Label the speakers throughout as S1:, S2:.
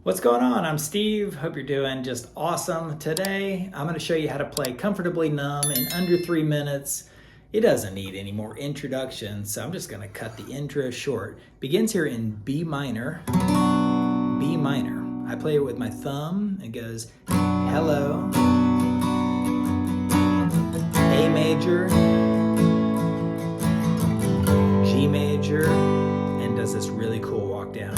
S1: What's going on? I'm Steve. Hope you're doing just awesome. Today, I'm going to show you how to play Comfortably Numb in under 3 minutes. It doesn't need any more introduction, so I'm just going to cut the intro short. Begins here in B minor. B minor. I play it with my thumb. It goes hello, A major, G major, and does this really cool walk down.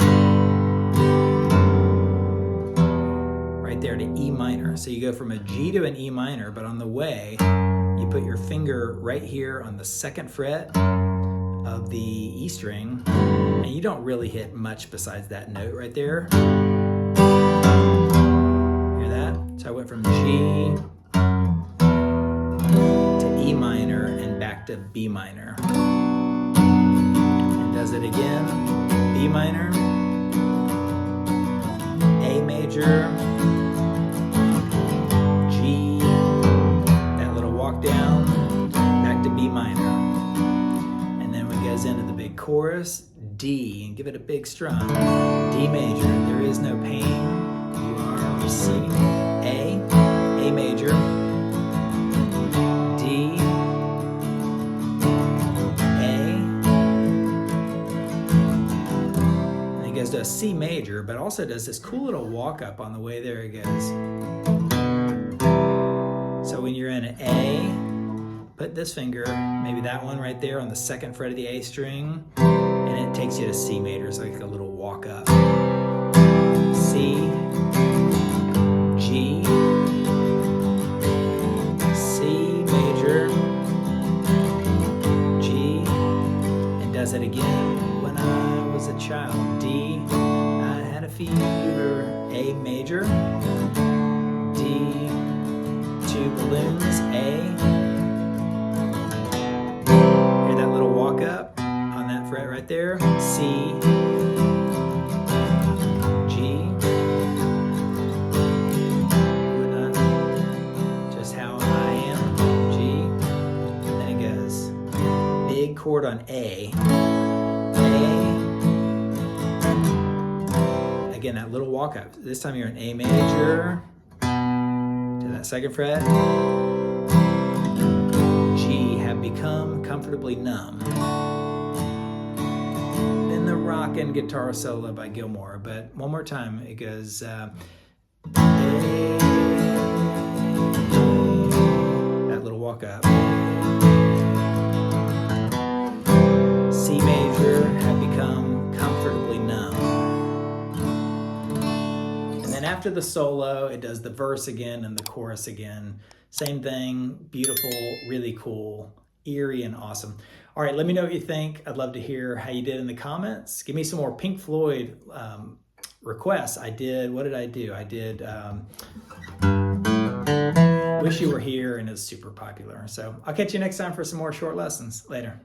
S1: Right there to E minor. So you go from a G to an E minor, but on the way, you put your finger right here on the 2nd fret of the E string, and you don't really hit much besides that note right there. Hear that? So I went from G to E minor and back to B minor. And does it again. B minor, A major, G, that little walk down, back to B minor. And then when it goes into the big chorus, D, and give it a big strum. D major, there is no pain. You are receiving A major, D, A, and it goes to a C major, but also does this cool little walk up on the way there. It goes. So when you're in an A, put this finger, maybe that one right there on the 2nd fret of the A string, and it takes you to C major. It's like a little walk up. C, G, C major, G, and does it again. When I was a child, D, I had a fever, A major, D, 2 balloons, A. Hear that little walk up on that fret right there. C, G. Just how I am. G. And then it goes. Big chord on A. Again, that little walk up. This time you're in A major to that 2nd fret. G, have become comfortably numb. Then the rockin' guitar solo by Gilmore. But one more time, it goes A, that little walk up. C major, have become comfortably numb. And then after the solo, it does the verse again and the chorus again. Same thing, beautiful, really cool, eerie, and awesome. All right, let me know what you think. I'd love to hear how you did in the comments. Give me some more Pink Floyd requests. What did I do? I did Wish You Were Here, and it's super popular. So I'll catch you next time for some more short lessons. Later.